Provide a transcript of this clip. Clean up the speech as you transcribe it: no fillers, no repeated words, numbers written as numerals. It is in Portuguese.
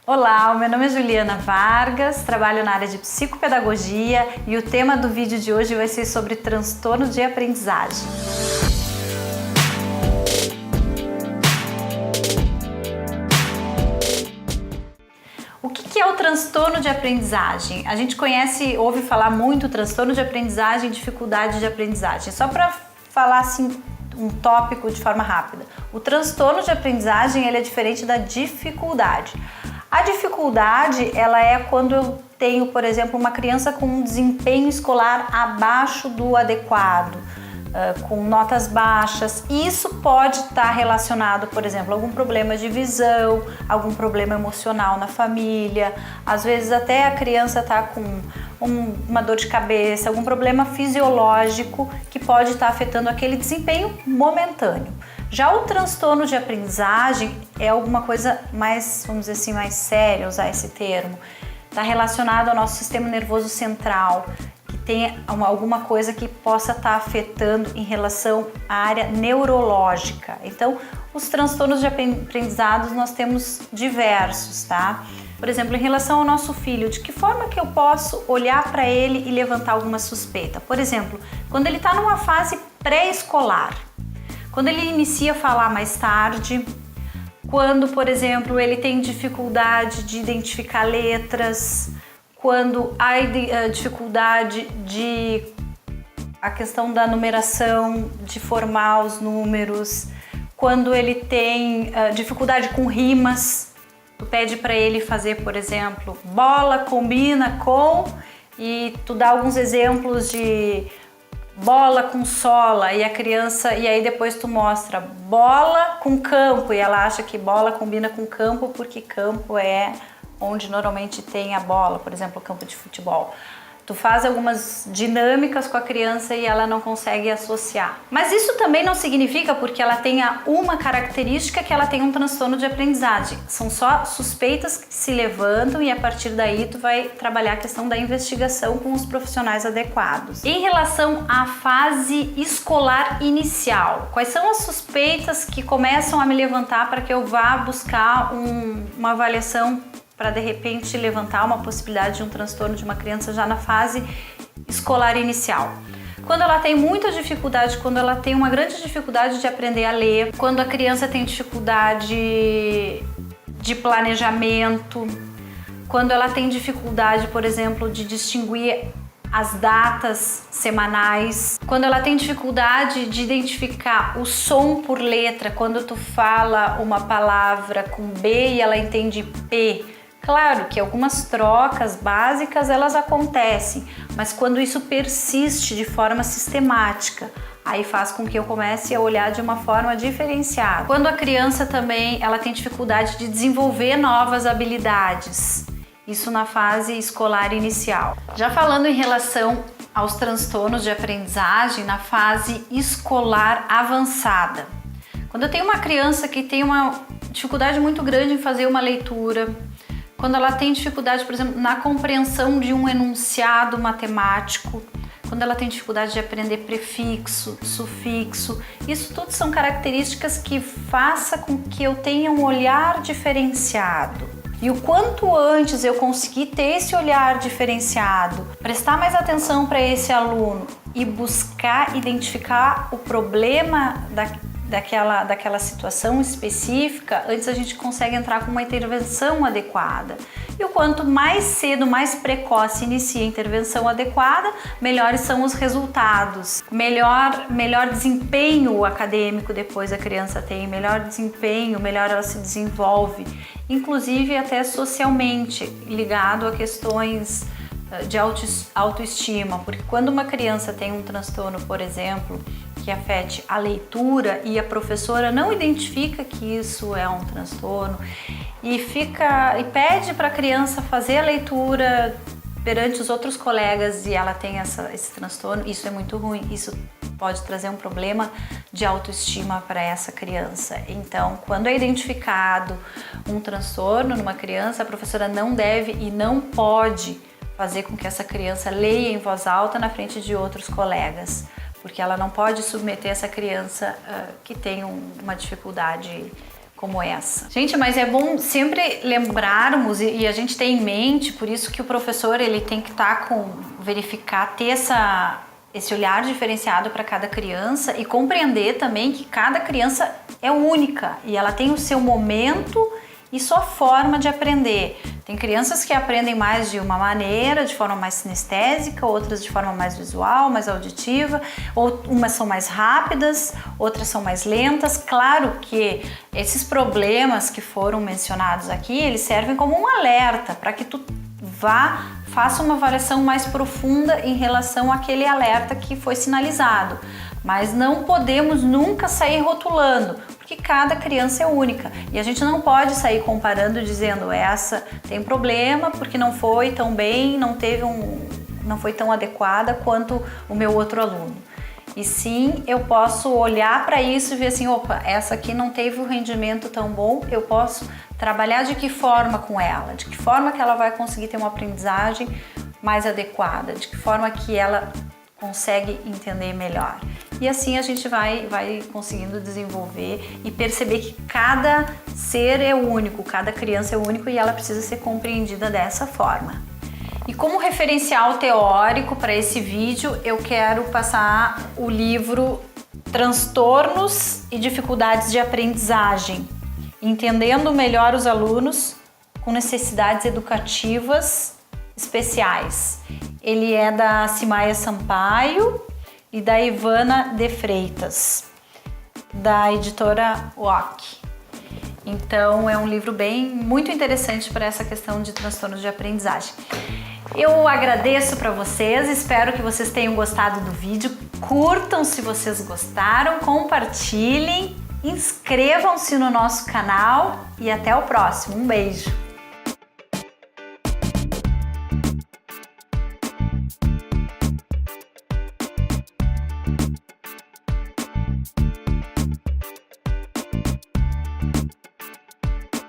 Olá, o meu nome é Juliana Vargas, trabalho na área de psicopedagogia e o tema do vídeo de hoje vai ser sobre transtorno de aprendizagem. O que é o transtorno de aprendizagem? A gente ouve falar muito transtorno de aprendizagem e dificuldade de aprendizagem. Só para falar assim um tópico de forma rápida. O transtorno de aprendizagem ele é diferente da dificuldade. A dificuldade, ela é quando eu tenho, por exemplo, uma criança com um desempenho escolar abaixo do adequado, com notas baixas. Isso pode estar relacionado, por exemplo, a algum problema de visão, algum problema emocional na família, às vezes até a criança está com uma dor de cabeça, algum problema fisiológico que pode estar afetando aquele desempenho momentâneo. Já o transtorno de aprendizagem é alguma coisa mais, vamos dizer assim, mais séria, usar esse termo. Está relacionado ao nosso sistema nervoso central, que tem alguma coisa que possa estar afetando em relação à área neurológica. Então, os transtornos de aprendizado nós temos diversos, tá? Por exemplo, em relação ao nosso filho, de que forma que eu posso olhar para ele e levantar alguma suspeita? Por exemplo, quando ele está numa fase pré-escolar, quando ele inicia a falar mais tarde, quando, por exemplo, ele tem dificuldade de identificar letras, quando há dificuldade a questão da numeração, de formar os números, quando ele tem dificuldade com rimas, tu pede para ele fazer, por exemplo, bola combina com, e tu dá alguns exemplos de bola com sola e a criança, e aí depois tu mostra bola com campo e ela acha que bola combina com campo porque campo é onde normalmente tem a bola, por exemplo, o campo de futebol. Tu faz algumas dinâmicas com a criança e ela não consegue associar. Mas isso também não significa porque ela tenha uma característica que ela tem um transtorno de aprendizagem. São só suspeitas que se levantam e a partir daí tu vai trabalhar a questão da investigação com os profissionais adequados. Em relação à fase escolar inicial, quais são as suspeitas que começam a me levantar para que eu vá buscar uma avaliação para de repente levantar uma possibilidade de um transtorno de uma criança já na fase escolar inicial? Quando ela tem muita dificuldade, quando ela tem uma grande dificuldade de aprender a ler, quando a criança tem dificuldade de planejamento, quando ela tem dificuldade, por exemplo, de distinguir as datas semanais, quando ela tem dificuldade de identificar o som por letra, quando tu fala uma palavra com B e ela entende P. Claro que algumas trocas básicas elas acontecem, mas quando isso persiste de forma sistemática, aí faz com que eu comece a olhar de uma forma diferenciada. Quando a criança também ela tem dificuldade de desenvolver novas habilidades, isso na fase escolar inicial. Já falando em relação aos transtornos de aprendizagem na fase escolar avançada, quando eu tenho uma criança que tem uma dificuldade muito grande em fazer uma leitura, quando ela tem dificuldade, por exemplo, na compreensão de um enunciado matemático, quando ela tem dificuldade de aprender prefixo, sufixo, isso tudo são características que façam com que eu tenha um olhar diferenciado. E o quanto antes eu conseguir ter esse olhar diferenciado, prestar mais atenção para esse aluno e buscar identificar o problema daquela situação específica, antes a gente consegue entrar com uma intervenção adequada. E o quanto mais cedo, mais precoce inicia a intervenção adequada, melhores são os resultados. Melhor desempenho acadêmico depois a criança tem, melhor desempenho, melhor ela se desenvolve, inclusive até socialmente, ligado a questões de autoestima, porque quando uma criança tem um transtorno, por exemplo, que afete a leitura e a professora não identifica que isso é um transtorno e pede para a criança fazer a leitura perante os outros colegas e ela tem esse transtorno, isso é muito ruim, isso pode trazer um problema de autoestima para essa criança. Então, quando é identificado um transtorno numa criança, a professora não deve e não pode fazer com que essa criança leia em voz alta na frente de outros colegas, porque ela não pode submeter essa criança que tem uma dificuldade como essa. Gente, mas é bom sempre lembrarmos e a gente ter em mente, por isso que o professor ele tem que estar ter esse olhar diferenciado para cada criança e compreender também que cada criança é única e ela tem o seu momento e sua forma de aprender. Tem crianças que aprendem mais de uma maneira, de forma mais sinestésica, outras de forma mais visual, mais auditiva, ou umas são mais rápidas, outras são mais lentas. Claro que esses problemas que foram mencionados aqui, eles servem como um alerta para que tu faça uma avaliação mais profunda em relação àquele alerta que foi sinalizado. Mas não podemos nunca sair rotulando, porque cada criança é única e a gente não pode sair comparando dizendo essa tem problema porque não foi tão bem, não foi tão adequada quanto o meu outro aluno. E sim, eu posso olhar para isso e ver assim, opa, essa aqui não teve um rendimento tão bom, eu posso trabalhar de que forma com ela, de que forma que ela vai conseguir ter uma aprendizagem mais adequada, de que forma que ela consegue entender melhor. E assim a gente vai conseguindo desenvolver e perceber que cada ser é único, cada criança é único e ela precisa ser compreendida dessa forma. E como referencial teórico para esse vídeo, eu quero passar o livro Transtornos e Dificuldades de Aprendizagem, entendendo melhor os alunos com necessidades educativas especiais. Ele é da Cimaia Sampaio e da Ivana de Freitas, da editora WOC. Então é um livro muito interessante para essa questão de transtornos de aprendizagem. Eu agradeço para vocês, espero que vocês tenham gostado do vídeo, curtam se vocês gostaram, compartilhem, inscrevam-se no nosso canal e até o próximo. Um beijo!